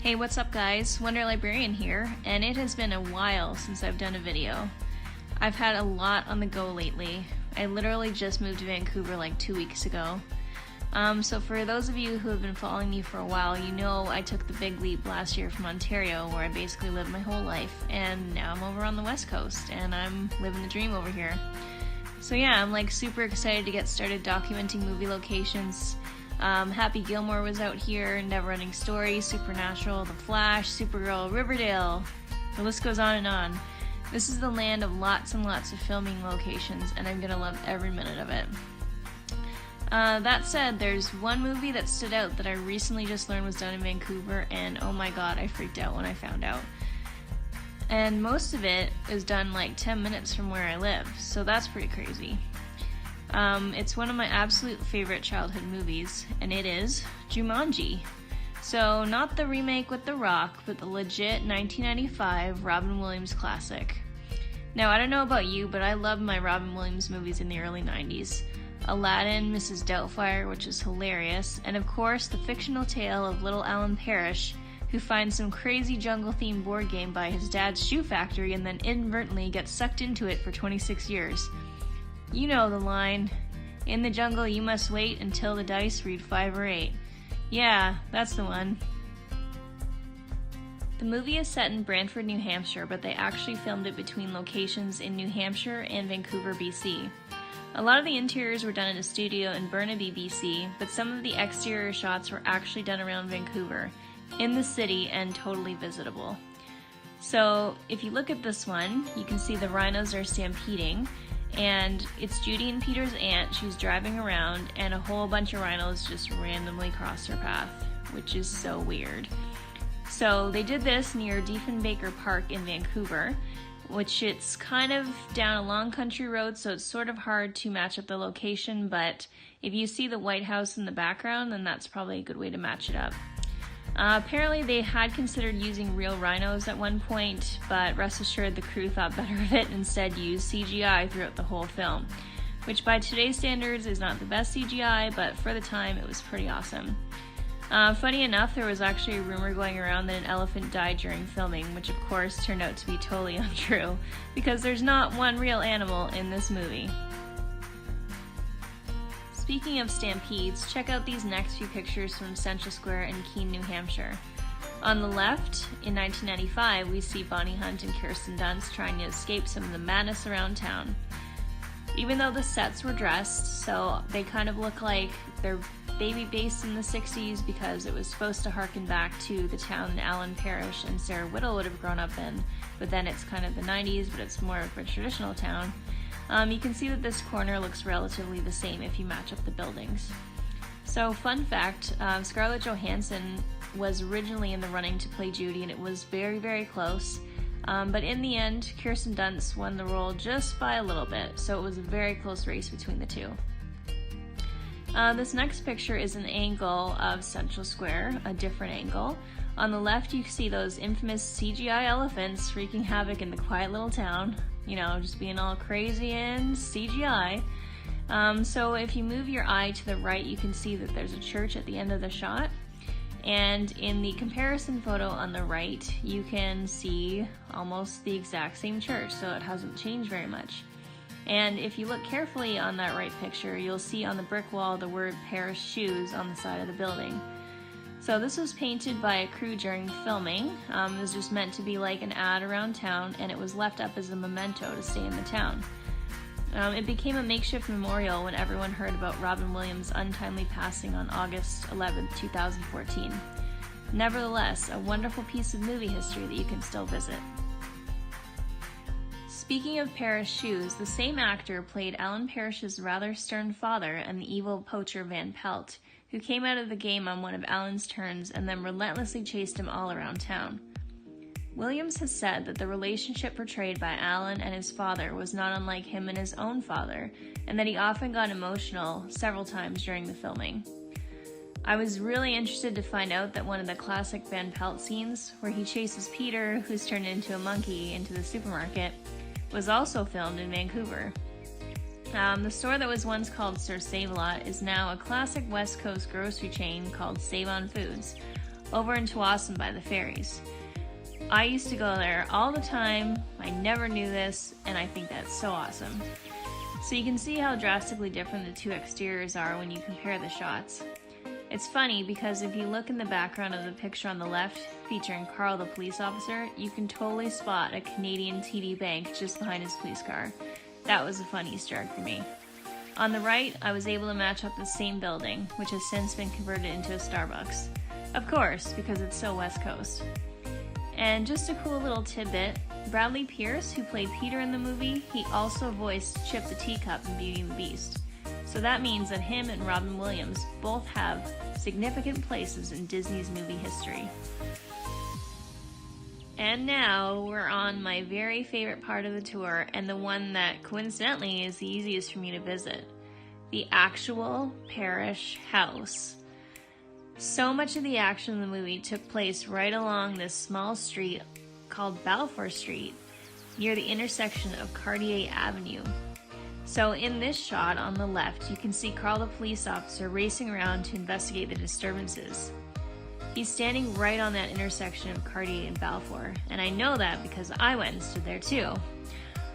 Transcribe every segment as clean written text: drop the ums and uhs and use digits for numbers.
Hey, what's up guys? WonderLibrarian here, and it has been a while since I've done a video. I've had a lot on the go lately. I literally just moved to Vancouver like 2 weeks ago. So for those of you who have been following me for a while, you know I took the big leap last year from Ontario, where I basically lived my whole life, and now I'm over on the West Coast, and I'm living the dream over here. So yeah, I'm like super excited to get started documenting movie locations. Happy Gilmore was out here, Never Ending Story, Supernatural, The Flash, Supergirl, Riverdale. The list goes on and on. This is the land of lots and lots of filming locations, and I'm gonna love every minute of it. That said, there's one movie that stood out that I recently just learned was done in Vancouver, and oh my god, I freaked out when I found out. And most of it is done like 10 minutes from where I live, so that's pretty crazy. It's one of my absolute favorite childhood movies, and it is Jumanji. So not the remake with The Rock, but the legit 1995 Robin Williams classic. Now I don't know about you, but I love my Robin Williams movies in the early 90s. Aladdin, Mrs. Doubtfire, which is hilarious, and of course the fictional tale of little Alan Parrish, who finds some crazy jungle-themed board game by his dad's shoe factory and then inadvertently gets sucked into it for 26 years. You know the line, "In the jungle you must wait until the dice read 5 or 8. Yeah, that's the one. The movie is set in Brantford, New Hampshire, but they actually filmed it between locations in New Hampshire and Vancouver BC. A lot of the interiors were done in a studio in Burnaby, BC, but some of the exterior shots were actually done around Vancouver, in the city and totally visitable. So if you look at this one, you can see the rhinos are stampeding, and it's Judy and Peter's aunt. She's driving around and a whole bunch of rhinos just randomly cross her path, which is so weird. So they did this near Diefenbaker Park in Vancouver, which it's kind of down a long country road, so it's sort of hard to match up the location, but if you see the White House in the background, then that's probably a good way to match it up. Apparently they had considered using real rhinos at one point, but rest assured the crew thought better of it and instead used CGI throughout the whole film, which by today's standards is not the best CGI, but for the time it was pretty awesome. Funny enough, there was actually a rumor going around that an elephant died during filming, which of course turned out to be totally untrue, because there's not one real animal in this movie. Speaking of stampedes, check out these next few pictures from Central Square in Keene, New Hampshire. On the left, in 1995, we see Bonnie Hunt and Kirsten Dunst trying to escape some of the madness around town. Even though the sets were dressed, so they kind of look like they're maybe based in the 60s because it was supposed to harken back to the town that Alan Parrish and Sarah Whittle would have grown up in, but then it's kind of the 90s, but it's more of a traditional town. You can see that this corner looks relatively the same if you match up the buildings. So fun fact, Scarlett Johansson was originally in the running to play Judy, and it was very, very close. But in the end, Kirsten Dunst won the role just by a little bit, so it was a very close race between the two. This next picture is an angle of Central Square, a different angle. On the left you see those infamous CGI elephants wreaking havoc in the quiet little town. You know, just being all crazy and CGI. So if you move your eye to the right, you can see that there's a church at the end of the shot. And in the comparison photo on the right, you can see almost the exact same church, so it hasn't changed very much. And if you look carefully on that right picture, you'll see on the brick wall the word Parrish Shoes on the side of the building. So this was painted by a crew during filming. It was just meant to be like an ad around town, and it was left up as a memento to stay in the town. It became a makeshift memorial when everyone heard about Robin Williams' untimely passing on August 11, 2014. Nevertheless, a wonderful piece of movie history that you can still visit. Speaking of Parrish Shoes, the same actor played Alan Parrish's rather stern father and the evil poacher Van Pelt, who came out of the game on one of Alan's turns and then relentlessly chased him all around town. Williams has said that the relationship portrayed by Alan and his father was not unlike him and his own father, and that he often got emotional several times during the filming. I was really interested to find out that one of the classic Van Pelt scenes, where he chases Peter, who's turned into a monkey, into the supermarket, was also filmed in Vancouver. The store that was once called Sir Save-A-Lot is now a classic West Coast grocery chain called Save On Foods, over in Tsawwassen by the ferries. I used to go there all the time, I never knew this, and I think that's so awesome. So you can see how drastically different the two exteriors are when you compare the shots. It's funny because if you look in the background of the picture on the left featuring Carl the police officer, you can totally spot a Canadian TD Bank just behind his police car. That was a fun Easter egg for me. On the right, I was able to match up the same building, which has since been converted into a Starbucks. Of course, because it's so West Coast. And just a cool little tidbit, Bradley Pierce, who played Peter in the movie, he also voiced Chip the Teacup in Beauty and the Beast. So that means that him and Robin Williams both have significant places in Disney's movie history. And now we're on my very favorite part of the tour, and the one that coincidentally is the easiest for me to visit. The actual parish house. So much of the action in the movie took place right along this small street called Balfour Street, near the intersection of Cartier Avenue. So in this shot on the left, you can see Carl the police officer racing around to investigate the disturbances. He's standing right on that intersection of Cartier and Balfour, and I know that because I went and stood there too.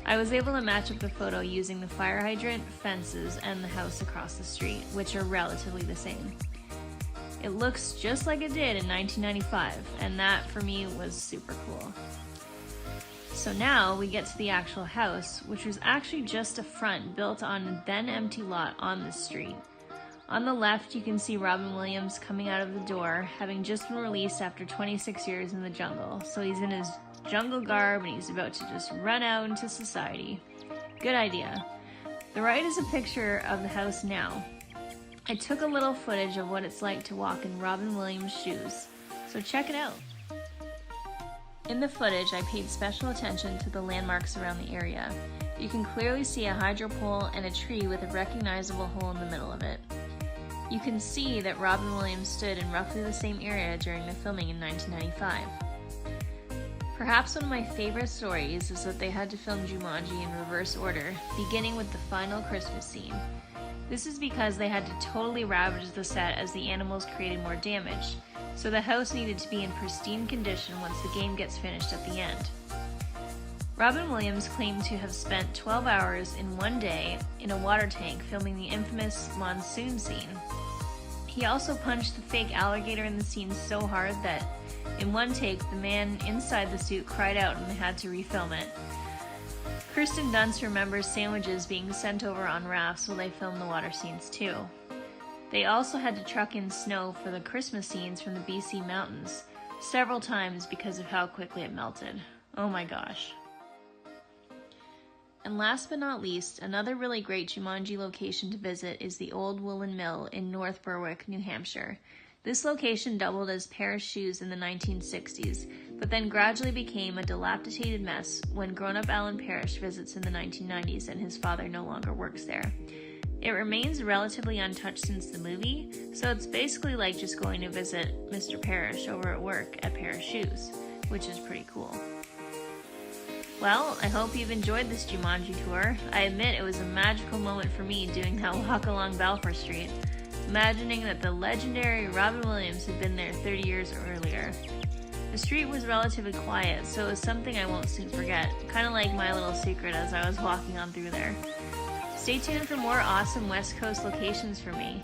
I was able to match up the photo using the fire hydrant, fences, and the house across the street, which are relatively the same. It looks just like it did in 1995, and that for me was super cool. So now we get to the actual house, which was actually just a front built on a then empty lot on the street. On the left, you can see Robin Williams coming out of the door, having just been released after 26 years in the jungle. So he's in his jungle garb and he's about to just run out into society. Good idea. The right is a picture of the house now. I took a little footage of what it's like to walk in Robin Williams' shoes, so check it out. In the footage, I paid special attention to the landmarks around the area. You can clearly see a hydro pole and a tree with a recognizable hole in the middle of it. You can see that Robin Williams stood in roughly the same area during the filming in 1995. Perhaps one of my favorite stories is that they had to film Jumanji in reverse order, beginning with the final Christmas scene. This is because they had to totally ravage the set as the animals created more damage, so the house needed to be in pristine condition once the game gets finished at the end. Robin Williams claimed to have spent 12 hours in one day in a water tank filming the infamous monsoon scene. He also punched the fake alligator in the scene so hard that in one take the man inside the suit cried out and they had to refilm it. Kirsten Dunst remembers sandwiches being sent over on rafts while they filmed the water scenes too. They also had to truck in snow for the Christmas scenes from the BC mountains, several times because of how quickly it melted. Oh my gosh. And last but not least, another really great Jumanji location to visit is the Old Woolen Mill in North Berwick, New Hampshire. This location doubled as Parish Shoes in the 1960s, but then gradually became a dilapidated mess when grown-up Alan Parrish visits in the 1990s and his father no longer works there. It remains relatively untouched since the movie, so it's basically like just going to visit Mr. Parrish over at work at Parish Shoes, which is pretty cool. Well, I hope you've enjoyed this Jumanji tour. I admit it was a magical moment for me doing that walk along Balfour Street, imagining that the legendary Robin Williams had been there 30 years earlier. The street was relatively quiet, so it was something I won't soon forget, kind of like my little secret as I was walking on through there. Stay tuned for more awesome West Coast locations for me.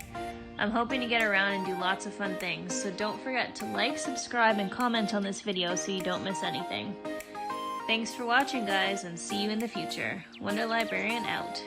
I'm hoping to get around and do lots of fun things, so don't forget to like, subscribe, and comment on this video so you don't miss anything. Thanks for watching, guys, and see you in the future. WonderLibrarian out.